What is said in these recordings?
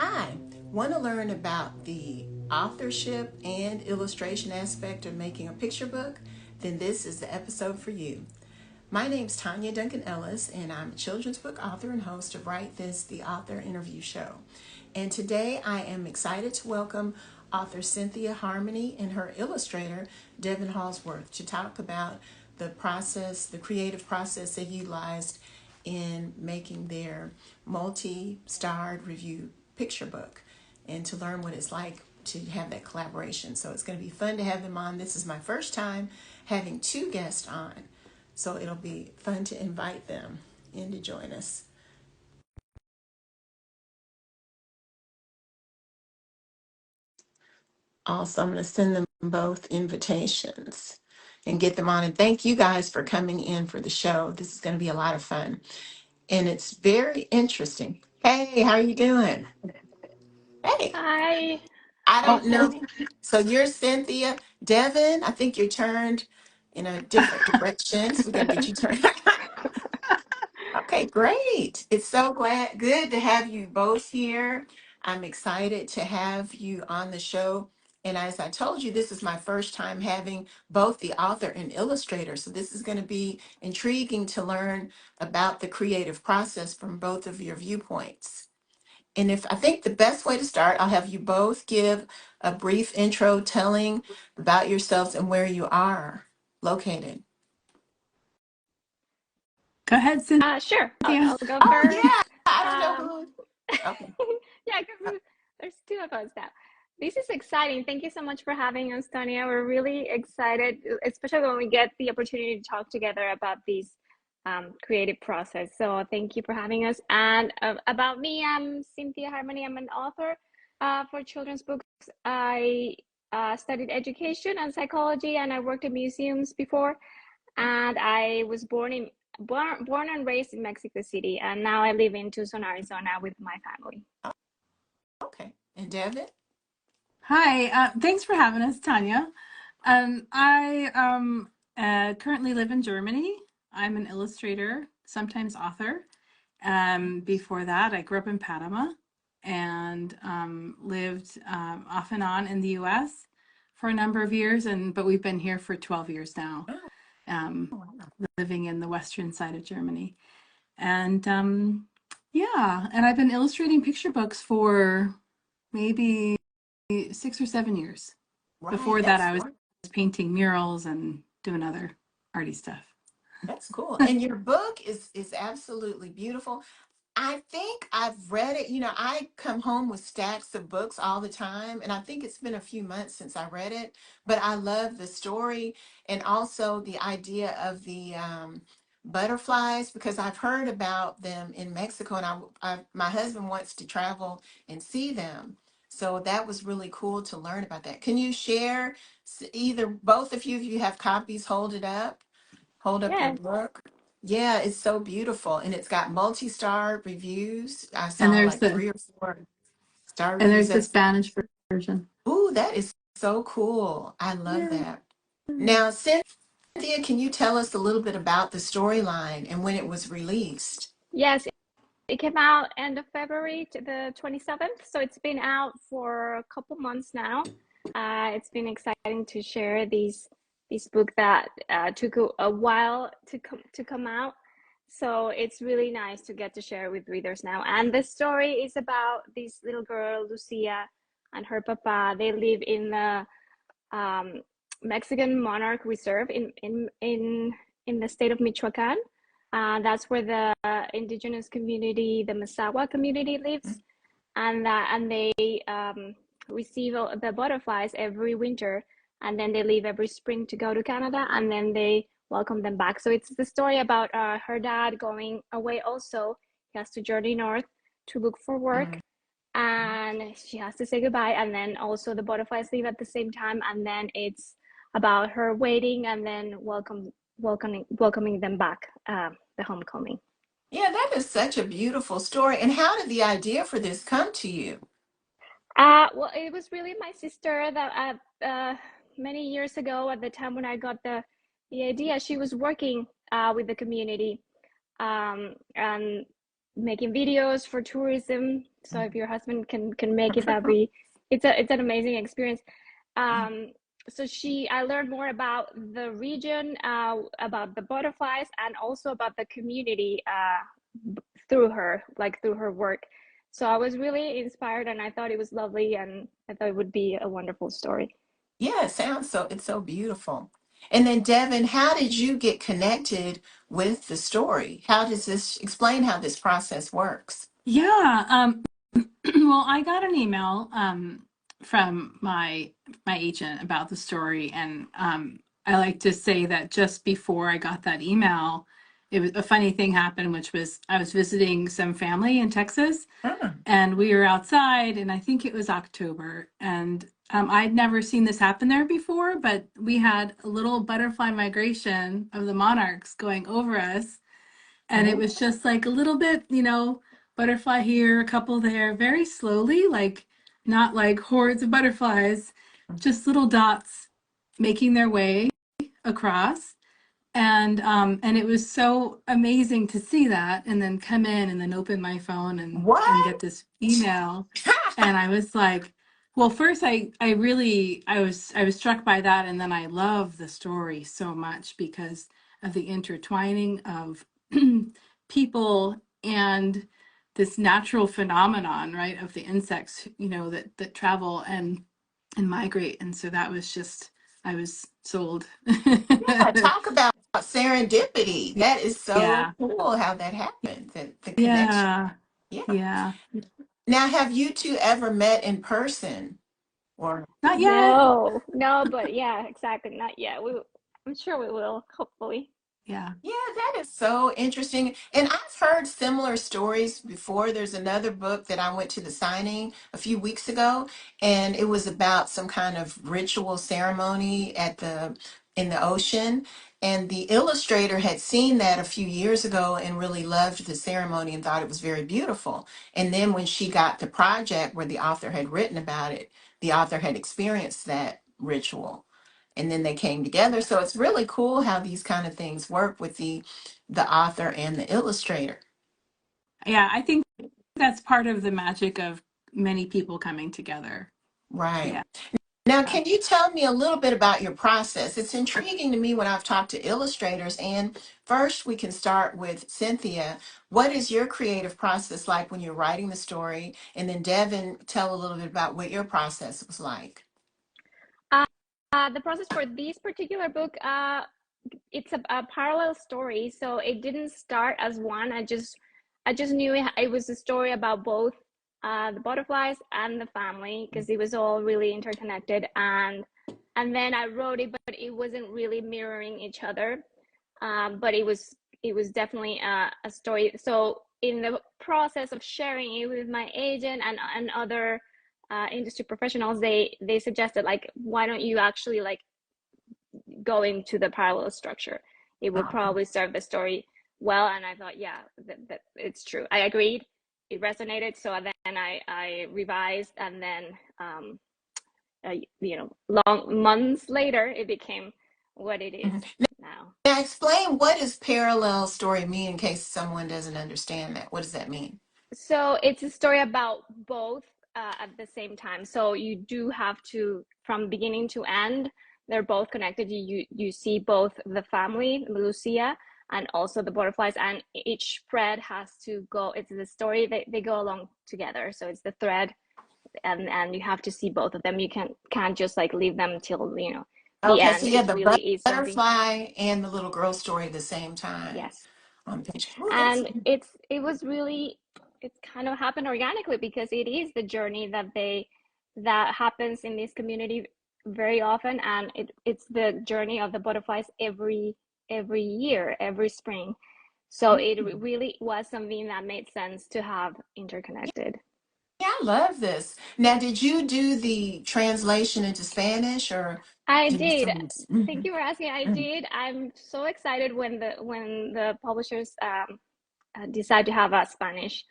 Hi, want to learn about the authorship and illustration aspect of making a picture book? Then this is the episode for you. My name's Tonya Duncan Ellis, and I'm a children's book author and host of Write This, the Author Interview Show. And today I am excited to welcome author Cynthia Harmony and her illustrator, Devon Holzworth, to talk about the process, the creative process they utilized in making their multi-starred review picture book and to learn what it's like to have that collaboration. So it's going to be fun to have them on. This is my first time having two guests on. So it'll be fun to invite them in to join us. Also, I'm going to send them both invitations and get them on. And thank you guys for coming in for the show. This is going to be a lot of fun. And it's very interesting. Hey, how are you doing? Hey, Hi. I Hi, don't know. Tony. So you're Cynthia. Devon, I think you're turned in a different direction. So we got to get you turned. Okay, great. It's so good to have you both here. I'm excited to have you on the show. And as I told you, this is my first time having both the author and illustrator. So this is going to be intriguing to learn about the creative process from both of your viewpoints. And if I think the best way to start, I'll have you both give a brief intro telling about yourselves and where you are located. Go ahead, Sure. Cynthia. I'll go Oh, first. yeah. I don't know Um, who. Okay. yeah, because there's two of us now. This is exciting. Thank you so much for having us, Tonya. We're really excited, especially when we get the opportunity to talk together about this creative process. So thank you for having us. And about me, I'm Cynthia Harmony. I'm an author for children's books. I studied education and psychology, and I worked in museums before. And I was born and raised in Mexico City, and now I live in Tucson, Arizona with my family. Okay. And Devin? Hi, thanks for having us, Tanya. I currently live in Germany. I'm an illustrator, sometimes author. Before that, I grew up in Panama and lived off and on in the US for a number of years, but we've been here for 12 years now, Oh, um, wow. living in the western side of Germany. And yeah, and I've been illustrating picture books for maybe 6 or 7 years. Right. Before that, That's I was right. painting murals and doing other arty stuff. That's cool. And your book is absolutely beautiful. I think I've read it. You know, I come home with stacks of books all the time, and I think it's been a few months since I read it, but I love the story and also the idea of the butterflies because I've heard about them in Mexico, and my husband wants to travel and see them. So that was really cool to learn about that. Can you share either both of you, if you have copies, hold up your Yeah. book. Yeah, it's so beautiful. And it's got multi-star reviews. I And saw there's like the 3 or 4 star and reviews. there's the That's, Spanish version. ooh, that is so cool. I love Yeah. that. Now, Cynthia, can you tell us a little bit about the storyline and when it was released? Yes, it came out end of February to the 27th, so it's been out for a couple months now. It's been exciting to share this book that took a while to come out. So it's really nice to get to share with readers now. And the story is about this little girl, Lucia, and her papa. They live in the um, Mexican Monarch Reserve in the state of Michoacan. That's where the indigenous community, the Masawa community, lives, and they receive the butterflies every winter, and then they leave every spring to go to Canada, and then they welcome them back. So it's the story about her dad going away. Also, he has to journey north to look for work, Mm. and she has to say goodbye, and then also the butterflies leave at the same time, and then it's about her waiting and then welcoming them back, the homecoming. Yeah, that is such a beautiful story. And how did the idea for this come to you? Well, it was really my sister that many years ago, at the time when I got the idea, she was working with the community, and making videos for tourism. So if your husband can make it, it's an amazing experience. So I learned more about the region, about the butterflies, and also about the community through her work. So I was really inspired, and I thought it was lovely, and I thought it would be a wonderful story. Yeah, it's so beautiful. And then Devon, how did you get connected with the story? How does this explain how this process works? Yeah. Well, I got an email from my agent about the story, and I like to say that just before I got that email, it was a funny thing happened, which was I was visiting some family in Texas, Ah, and we were outside, and I think it was October, and I'd never seen this happen there before, but we had a little butterfly migration of the monarchs going over us, and it oh, was just like a little bit, butterfly here, a couple there, very slowly, like not like hordes of butterflies, just little dots making their way across. And it was so amazing to see that, and then come in and then open my phone and what? get this email. And I was like, well, first I was struck by that, and then I love the story so much because of the intertwining of people and this natural phenomenon, right, of the insects, that travel and migrate. And so that was just, I was sold. Yeah, talk about serendipity. That is so Yeah. cool how that happened, the connection. Yeah. Yeah. Yeah. Now, have you two ever met in person? Or Not yet. No, no, but yeah, exactly. Not yet. I'm sure we will, hopefully. Yeah. yeah, that is so interesting. And I've heard similar stories before. There's another book that I went to the signing a few weeks ago, and it was about some kind of ritual ceremony in the ocean. And the illustrator had seen that a few years ago and really loved the ceremony and thought it was very beautiful. And then when she got the project where the author had written about it, the author had experienced that ritual and then they came together. So it's really cool how these kind of things work with the author and the illustrator. Yeah. I think that's part of the magic of many people coming together. Right. Yeah. Now, can you tell me a little bit about your process? It's intriguing to me when I've talked to illustrators. And first, we can start with Cynthia. What is your creative process like when you're writing the story? And then Devon, tell a little bit about what your process was like. Uh, the process for this particular book, it's a parallel story, so it didn't start as one. I just knew it was a story about both the butterflies and the family, because it was all really interconnected, and then I wrote it, but it wasn't really mirroring each other. But it was definitely a story. So in the process of sharing it with my agent and other industry professionals, they suggested, like, why don't you actually like go into the parallel structure? It would Uh-huh. probably serve the story well. And I thought, yeah, that it's true. I agreed. It resonated. So then I revised, and then long months later, it became what it is Mhm. now. Now, explain what does parallel story mean in case someone doesn't understand that. What does that mean? So it's a story about both at the same time. So you do have to, from beginning to end, they're both connected. You see both the family, Lucia, and also the butterflies, and each thread has to go. It's the story, they go along together. So it's the thread, and you have to see both of them. You can't just like leave them till the Okay, so end. you have It the really is something. butterfly and the little girl story at the same time Yes. on page. Oh, that's And it's kind of happened organically, because it is the journey that happens in this community very often, and it's the journey of the butterflies every year, every spring. So it really was something that made sense to have interconnected. yeah, I love this. Now, did you do the translation into Spanish or I did did. someone? Thank you for asking. I did. I'm so excited when the publishers decide to have a Spanish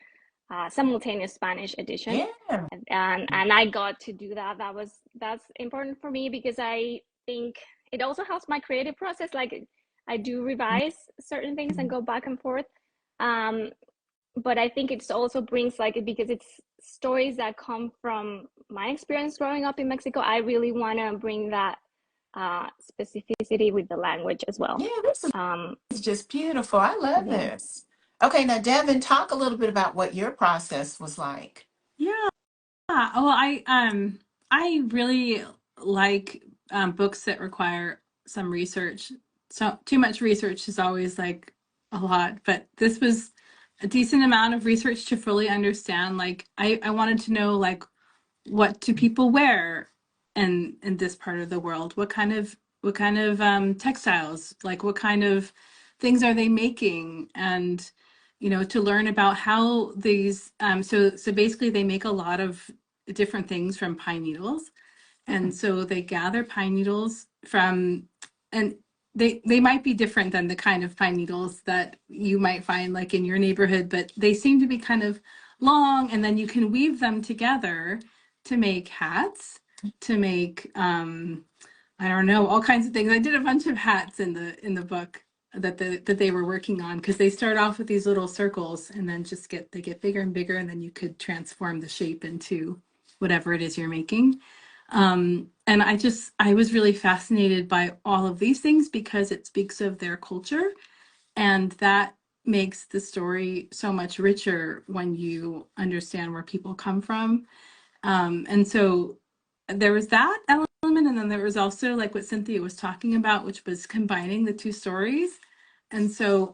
simultaneous Spanish edition, Yeah. and I got to do that. That's important for me, because I think it also helps my creative process. Like, I do revise certain things and go back and forth. Um, but I think it also brings like, because it's stories that come from my experience growing up in Mexico. I really want to bring that specificity with the language as well. Yeah, this is just beautiful. I love Yeah. this. Okay, now Devon, talk a little bit about what your process was like. Yeah. Well, I really like books that require some research. So too much research is always like a lot, but this was a decent amount of research to fully understand. Like I wanted to know like what do people wear in this part of the world? What kind of textiles, like what kind of things are they making? And to learn about how these so basically they make a lot of different things from pine needles. And so they gather pine needles from, and they might be different than the kind of pine needles that you might find like in your neighborhood, but they seem to be kind of long, and then you can weave them together to make hats, to make I don't know, all kinds of things. I did a bunch of hats in the book that they were working on, because they start off with these little circles and then they get bigger and bigger, and then you could transform the shape into whatever it is you're making. And I was really fascinated by all of these things because it speaks of their culture, and that makes the story so much richer when you understand where people come from. And so there was that element, and then there was also like what Cynthia was talking about, which was combining the two stories. And so,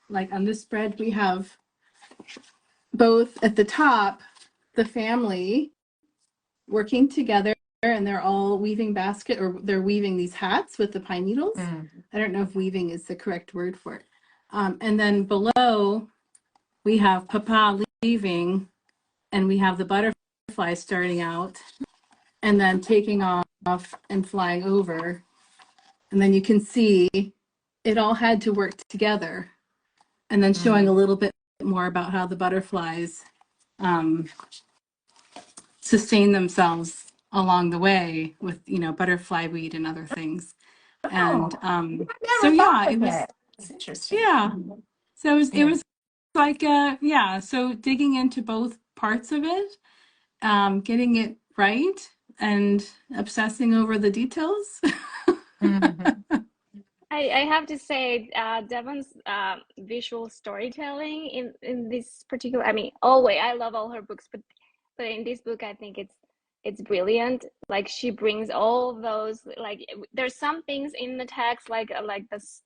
like on this spread, we have both at the top, the family working together, and they're all weaving they're weaving these hats with the pine needles. I don't know if weaving is the correct word for it. And then below, we have Papa leaving, and we have the butterfly starting out and then taking off and flying over. And then you can see it all had to work together. And then showing a little bit more about how the butterflies sustain themselves along the way with, butterfly weed and other things. And so yeah, it was, It's interesting. yeah. So it was like so digging into both parts of it, getting it right, and obsessing over the details. I have to say, Devon's visual storytelling in this particular, I mean, always, I love all her books, but in this book, I think it's brilliant. Like she brings all those, like there's some things in the text, like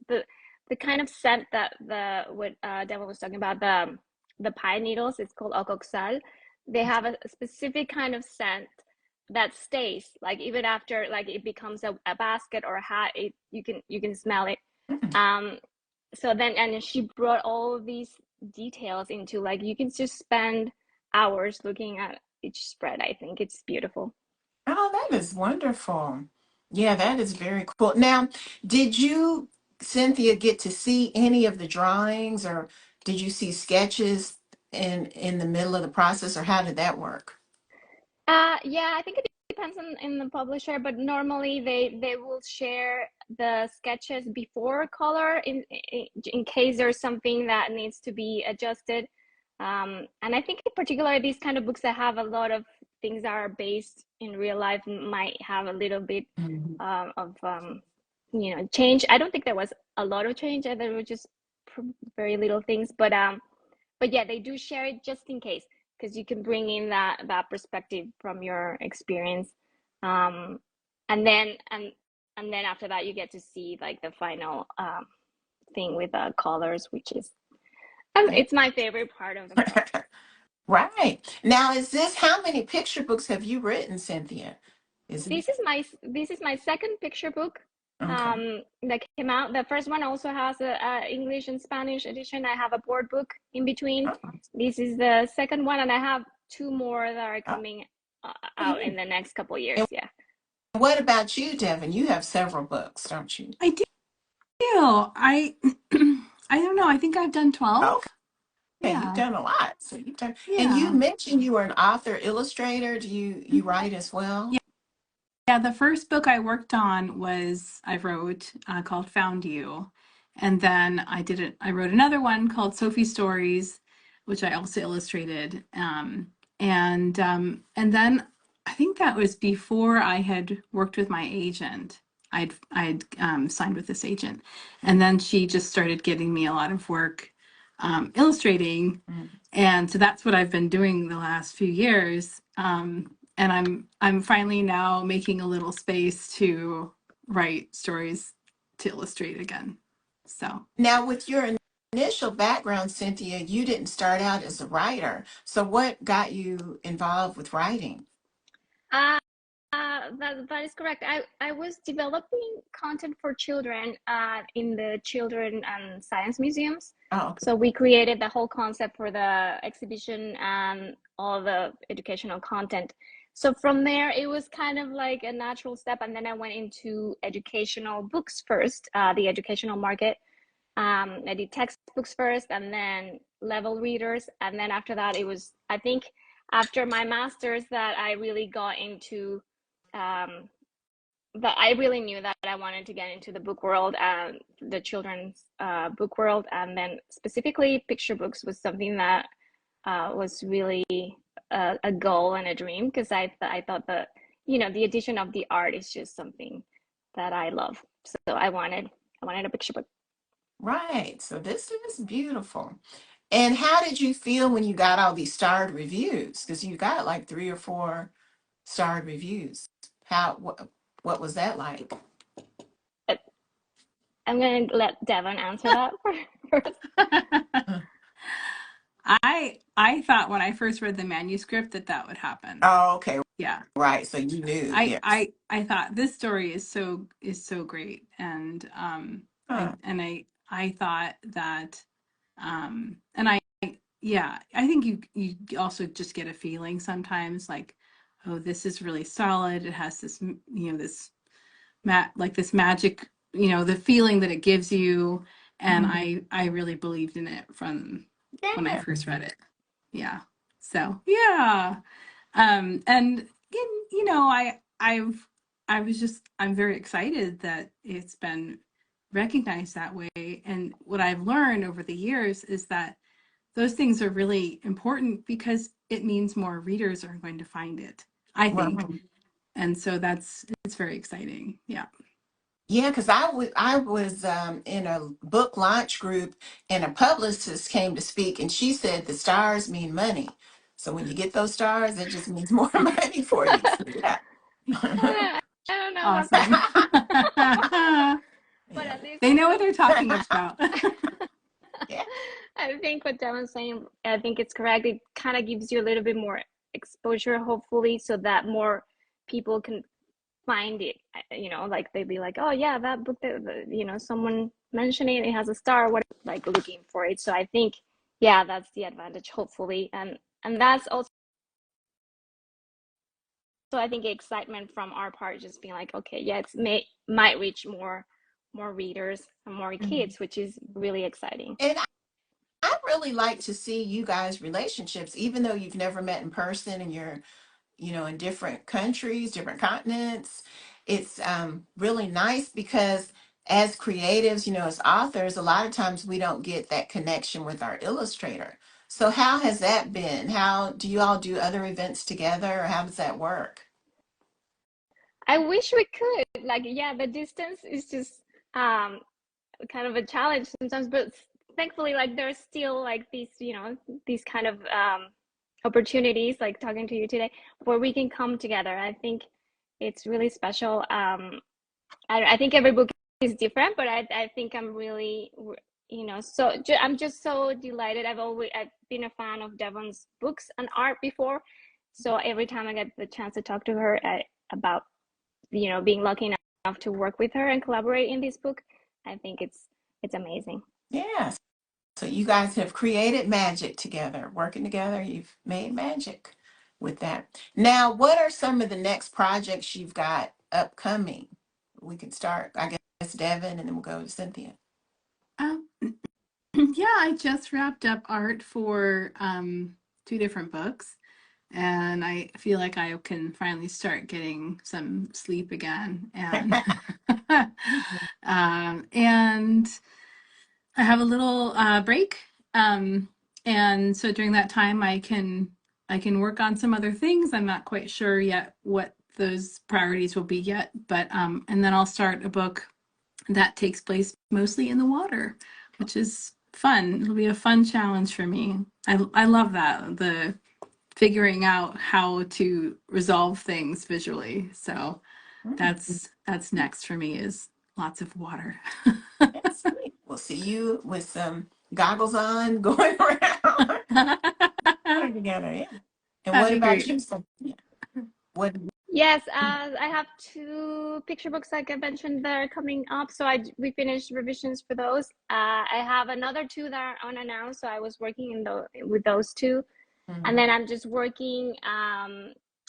the kind of scent that what Devon was talking about, the pine needles, it's called ocoxal. They have a specific kind of scent that stays, like even after like it becomes a basket or a hat, you can smell it. So then, and she brought all of these details into, like, you can just spend hours looking at each spread. I think it's beautiful. Oh, that is wonderful. Yeah, that is very cool. Now, did you, Cynthia, get to see any of the drawings, or did you see sketches in the middle of the process, or how did that work? Yeah, I think it depends on in the publisher, but normally they will share the sketches before color in case there's something that needs to be adjusted. And I think in particular these kind of books that have a lot of things that are based in real life might have a little bit of change. I don't think there was a lot of change. There were just very little things, but yeah, they do share it just in case, because you can bring in that perspective from your experience, and then after that you get to see like the final thing with the colors, which is it's my favorite part of the process. Right. Now, is this, how many picture books have you written, Cynthia? Is it This is my second picture book okay? that came out. The first one also has a English and Spanish edition. I have a board book in between. Oh, This is the second one, and I have two more that are oh, coming out yeah. in the next couple years. And Yeah. what about you, Devin? You have several books, don't you? I do. I I don't know. I think I've done 12. Okay, you've Yeah. done a lot. So you've done, and you Yeah. mentioned you were an author, illustrator. Do you write as well? Yeah. Yeah. The first book I worked on I wrote called Found You. And then I wrote another one called Sophie Stories. which I also illustrated. And then I think that was before I had worked with my agent. I'd signed with this agent, and then she just started getting me a lot of work illustrating, and so that's what I've been doing the last few years. And I'm finally now making a little space to write stories to illustrate again. So Now, with your initial background, Cynthia, you didn't start out as a writer. So what got you involved with writing? Uh, that is correct. I was developing content for children in the children and science museums. Oh, okay. So we created the whole concept for the exhibition and all the educational content. So from there, it was kind of like a natural step. And then I went into educational books first, the educational market. I did textbooks first and then level readers. And then after that, it was, I think, after my master's that I really got into that I really knew that I wanted to get into the book world and the children's book world, and then specifically picture books was something that was really a goal and a dream, because I thought that the addition of the art is just something that I love. So I wanted a picture book. Right. So this is beautiful. And how did you feel when you got all these starred reviews? Because you got like 3 or 4 starred reviews. What was that like? But I'm gonna let Devon answer that first. I thought when I first read the manuscript that would happen. Oh, okay. Yeah. Right. So you knew, yes. I thought this story is so great, and Huh. I thought that and I yeah, I think you also just get a feeling sometimes like, oh, this is really solid. It has this this this magic, the feeling that it gives you, and Mhm. I really believed in it from when I Yeah. first read it. Yeah. So, yeah. And I'm very excited that it's been recognized that way. And what I've learned over the years is that those things are really important because it means more readers are going to find it, I think. Right. And so it's very exciting. Yeah. Yeah, because I was in a book launch group, and a publicist came to speak, and she said the stars mean money. So when you get those stars, it just means more money for you. So, yeah. I don't know about Awesome. that, but Yeah. at least They know what they're talking about. Yeah. I think what Devon's saying, I think it's correct. It kind of gives you a little bit more exposure, hopefully, so that more people can find it. Like they'd be like, oh yeah, that book that someone mentioned it has a star. What, like, looking for it. So I think, yeah, that's the advantage, hopefully, and that's also, I think, excitement from our part, just being like, okay, yeah, might reach more readers and more Mhm. kids, which is really exciting. And I really like to see you guys' relationships, even though you've never met in person and you're, in different countries, different continents. It's really nice because as creatives, as authors, a lot of times we don't get that connection with our illustrator. So how has that been? How do you all do other events together, or how does that work? I wish we could. Like, yeah, the distance is just um kind of a challenge sometimes, but thankfully, like, there's still like these kind of opportunities, like talking to you today, where we can come together. I think it's really special. I think every book is different, but I think I'm really, I'm just so delighted. I've been a fan of Devon's books and art before, so every time I get the chance to talk to her about being lucky enough to work with her and collaborate in this book, I think it's amazing. Yes. So you guys have created magic together, working together, you've made magic with that. Now, what are some of the next projects you've got upcoming? We can start, I guess, Devon, and then we'll go to Cynthia. Um, yeah, I just wrapped up art for 2 different books, and I feel like I can finally start getting some sleep again. And and I have a little break. And so during that time, I can work on some other things. I'm not quite sure yet what those priorities will be yet, but and then I'll start a book that takes place mostly in the water, which is fun. It'll be a fun challenge for me. I love that, the figuring out how to resolve things visually. So that's next for me, is lots of water. That's sweet. We'll see you with some goggles on going around together. Yeah. And That'd what be about great. you, Cynthia? What? Yes, I have two picture books like I mentioned that are coming up. So we finished revisions for those. I have another two that are unannounced. So I was working with those two, and then I'm just working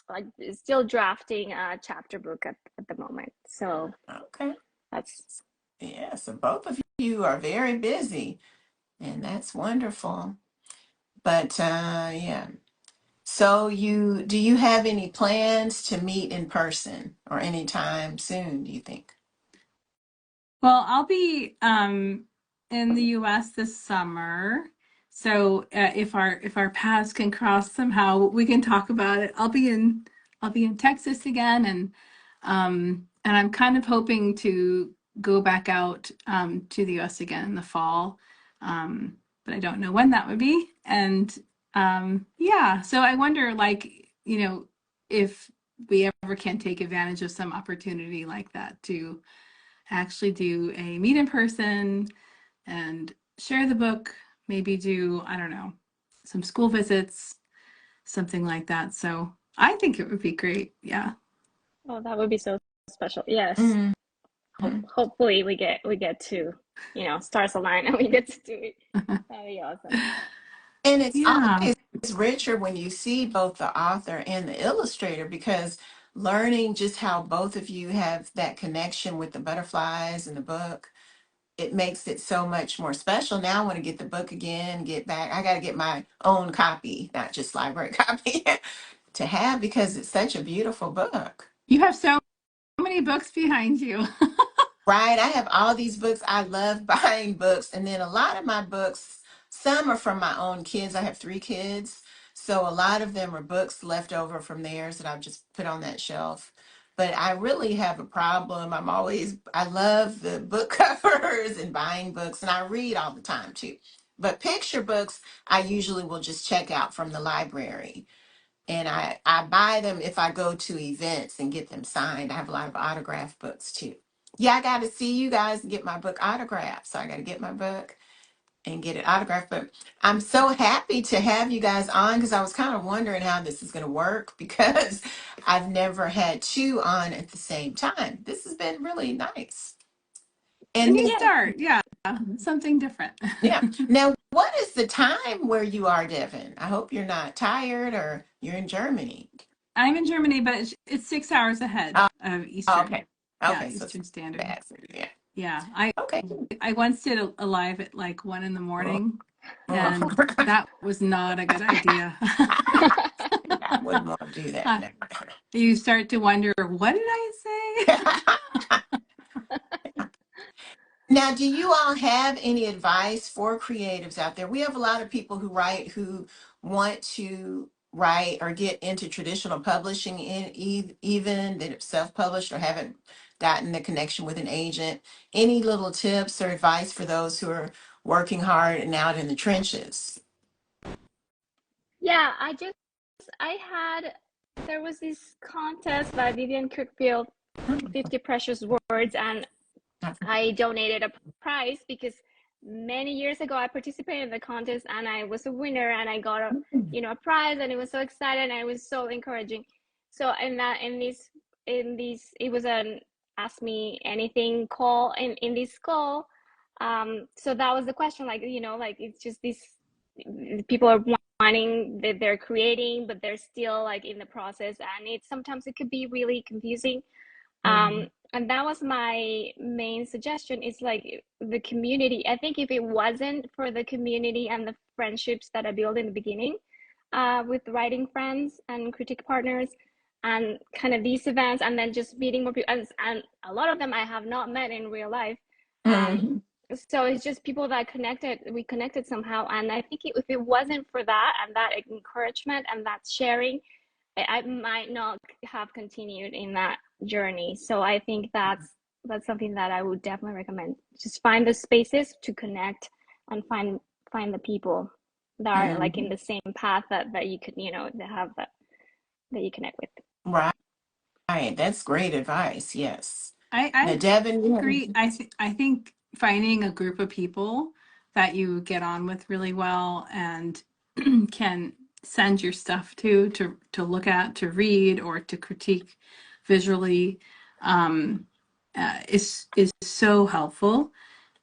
like still drafting a chapter book at the moment. So Okay. that's Yeah. So both of you are very busy, and that's wonderful. But yeah. So do you have any plans to meet in person or anytime soon, do you think? Well, I'll be in the US this summer. So if our paths can cross somehow, we can talk about it. I'll be in Texas again, and I'm kind of hoping to go back out to the US again in the fall. But I don't know when that would be. And yeah, so I wonder, like, if we ever can take advantage of some opportunity like that to actually do a meet in person and share the book, maybe do, I don't know, some school visits, something like that. So I think it would be great. Yeah. oh, that would be so special. Yes. Mhm. Hopefully we get to, stars align and we get to do it. That'd be awesome. And it's Yeah. always richer when you see both the author and the illustrator because learning just how both of you have that connection with the butterflies and the book, it makes it so much more special. Now I want to get the book again, get back. I got to get my own copy, not just library copy, to have because it's such a beautiful book. You have so many books behind you. Right. I have all these books. I love buying books. And then a lot of my books, some are from my own kids. I have three kids. So a lot of them are books left over from theirs that I've just put on that shelf. But I really have a problem. I love the book covers and buying books, and I read all the time too. But picture books, I usually will just check out from the library. And I buy them if I go to events and get them signed. I have a lot of autograph books too. Yeah, I got to see you guys and get my book autographed. So I got to get my book and get it autographed. But I'm so happy to have you guys on because I was kind of wondering how this is going to work because I've never had two on at the same time. This has been really nice. We And need to Yeah. start. Yeah. Something different. yeah. Now, what is the time where you are, Devon? I hope you're not tired or you're in Germany. I'm in Germany, but it's 6 hours ahead of Oh, Eastern. okay. Yeah, Okay. So it's Eastern Standard. bad for you. Yeah. Yeah. Okay. I once did a live at like 1 in the Oh, morning, oh. and that was not a good idea. I wouldn't want to do that. Uh, you start to wonder, what did I say? No. Now, do you all have any advice for creatives out there? We have a lot of people who write who want to write or get into traditional publishing, even that have self-published or haven't gotten the connection with an agent. Any little tips or advice for those who are working hard and out in the trenches? Yeah, there was this contest by Vivian Kirkfield, 50 Precious Words, and I donated a prize because many years ago I participated in the contest and I was a winner and I got a prize, and it was so exciting and it was so encouraging. So in this it was an ask me anything call in this call. So that was the question, like, like it's just this, people are wanting that they're creating but they're still like in the process, and sometimes it could be really confusing. Mhm. And that was my main suggestion, is like the community. I think if it wasn't for the community and the friendships that I built in the beginning, with writing friends and critique partners and kind of these events, and then just meeting more people, and a lot of them I have not met in real life. Mhm. so it's just people that we connected somehow. And I think if it wasn't for that and that encouragement and that sharing, I might not have continued in that journey. So I think that's something that I would definitely recommend. Just find the spaces to connect and find the people that are like in the same path that you could, that have that you connect with. Right. Right. That's great advice. Yes. Now, I Devon, agree. I think finding a group of people that you get on with really well and can send your stuff to look at, to read, or to critique visually is so helpful.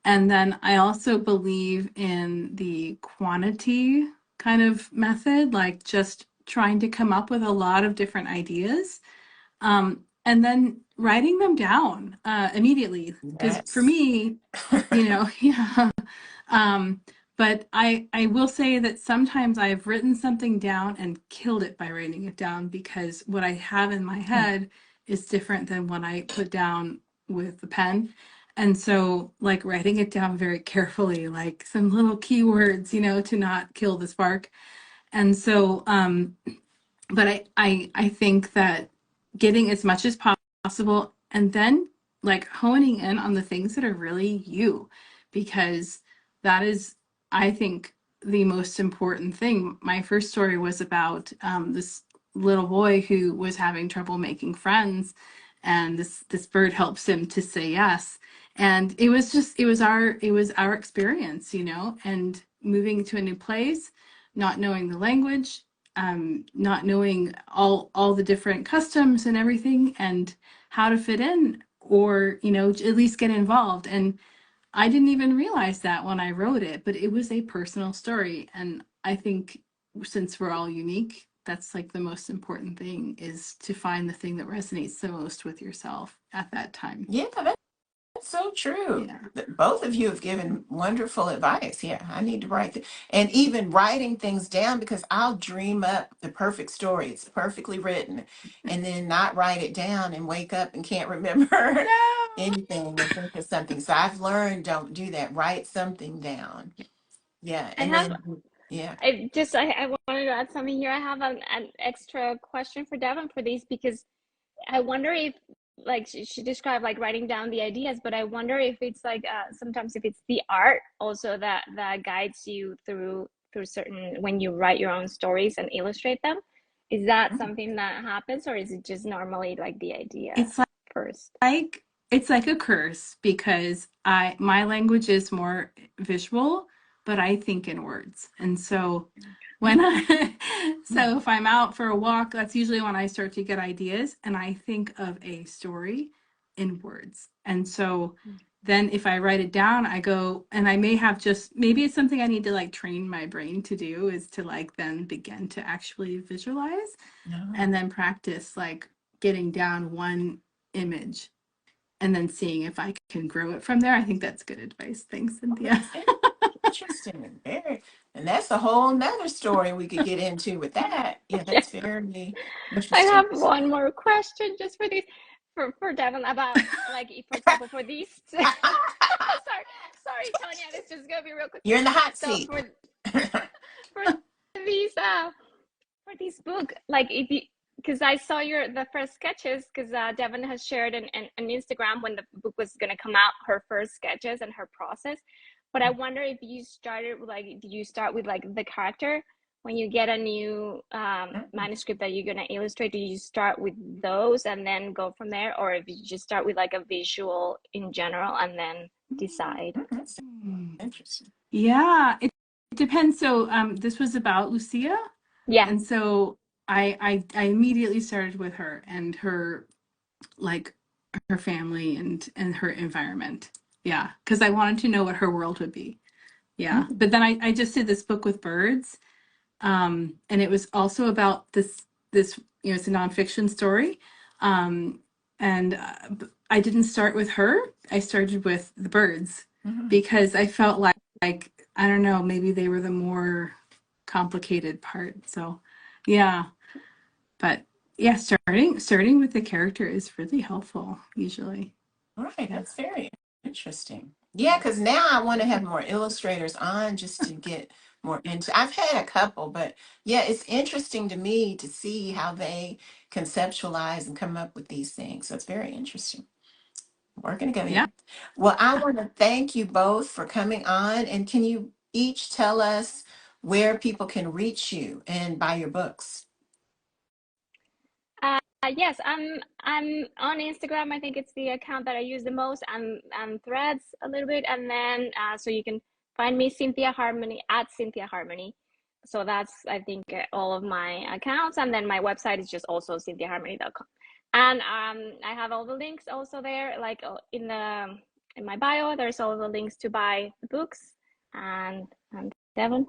And then I also believe in the quantity kind of method, like just trying to come up with a lot of different ideas, and then writing them down immediately. Because for yes. me, yeah. But I will say that sometimes I've written something down and killed it by writing it down, because what I have in my head is different than what I put down with the pen. And so, like, writing it down very carefully, like some little keywords, to not kill the spark. And so, but I think that getting as much as possible, and then like honing in on the things that are really you, because that is, I think, the most important thing. My first story was about this little boy who was having trouble making friends, and this bird helps him to say yes. And it was our experience, and moving to a new place, not knowing the language, not knowing all the different customs and everything, and how to fit in, or at least get involved. And I didn't even realize that when I wrote it, but it was a personal story. And I think, since we're all unique, that's like the most important thing, is to find the thing that resonates the most with yourself at that time. Yeah, that's so true. Yeah. Both of you have given wonderful advice. Yeah, I need to write and even writing things down, because I'll dream up the perfect story. It's perfectly written, and then not write it down and wake up and can't remember No. anything or think of something. So I've learned, don't do that. Write something down. Yeah, I and have then yeah. I wanted to add something here. I have an extra question for Devon for these, because I wonder if, like, she described like writing down the ideas, but I wonder if it's like sometimes if it's the art also that guides you through certain, when you write your own stories and illustrate them. Is that something that happens, or is it just normally like the idea It's first? like it's like a curse, because my language is more visual, but I think in words. And so when so if I'm out for a walk, that's usually when I start to get ideas, and I think of a story in words. And so then if I write it down, I go, and I may have just, maybe it's something I need to like train my brain to do, is to like then begin to actually visualize, and then practice like getting down one image and then seeing if I can grow it from there. I think that's good advice. Thanks, Cynthia. Interesting. Very, and that's a whole nother story we could get into with that. Yeah, Yeah. that's very I interesting. have one more question just for these, for Devon, about like, for example, for these. sorry, Tonya, this is gonna be real quick. You're in the hot So seat. for these for this book, like, if you, because I saw the first sketches, because Devon has shared an Instagram when the book was gonna come out, her first sketches and her process. But I wonder if you started like, did you start with like the character when you get a new manuscript that you're gonna illustrate? Do you start with those and then go from there, or if you just start with like a visual in general and then decide? That's interesting. Yeah, it depends. So this was about Lucia. Yeah. And so I immediately started with her and her, like, her family and her environment. Yeah, because I wanted to know what her world would be. Yeah. But then I just did this book with birds. And it was also about this it's a nonfiction story. And I didn't start with her. I started with the birds, because I felt like I don't know, maybe they were the more complicated part. So yeah. But yeah, starting with the character is really helpful usually. All right, that's very interesting. Yeah, because now I want to have more illustrators on just to get more into. I've had a couple, but yeah, it's interesting to me to see how they conceptualize and come up with these things. So it's very interesting. Working together. Yeah. Yeah. Well, I want to thank you both for coming on. And can you each tell us where people can reach you and buy your books? Yes, I'm on Instagram. I think it's the account that I use the most, and Threads a little bit, and then so you can find me Cynthia Harmony at Cynthia Harmony. So that's I think all of my accounts, and then my website is just also cynthiaharmony.com. And I have all the links also there, like in my bio. There's all the links to buy the books, and Devon.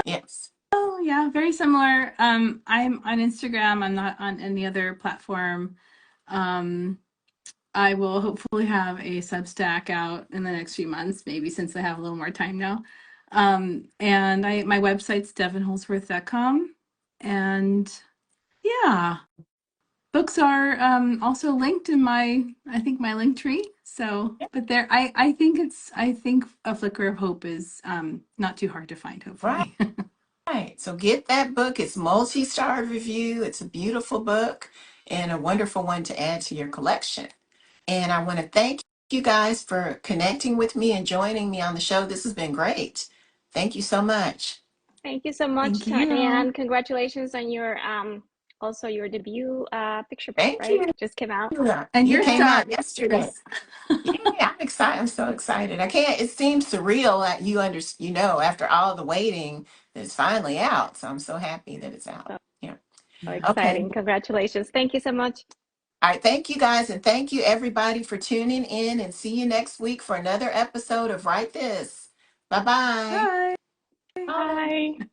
Yes. Oh, yeah, very similar. I'm on Instagram. I'm not on any other platform. Um, I will hopefully have a Substack out in the next few months, maybe since I have a little more time now. And my website's devonholzworth.com. And yeah, books are also linked in I think my link tree. So, but there, I think A Flicker of Hope is not too hard to find, Right. hopefully. Right. So get that book. It's multi-starred review. It's a beautiful book and a wonderful one to add to your collection. And I want to thank you guys for connecting with me and joining me on the show. This has been great. Thank you so much. Thank you so much, Thank Tanya, you. and congratulations on your also your debut picture book, Thank right? you. Just came out. And You you're came start. out yesterday. Yeah, I'm excited. I'm so excited. I can't, it seems surreal that after all the waiting, that it's finally out. So I'm so happy that it's out. So, Yeah. so Okay. exciting. Congratulations. Thank you so much. All right. Thank you guys. And thank you everybody for tuning in, and see you next week for another episode of Write This. Bye-bye. Bye. Bye. Bye.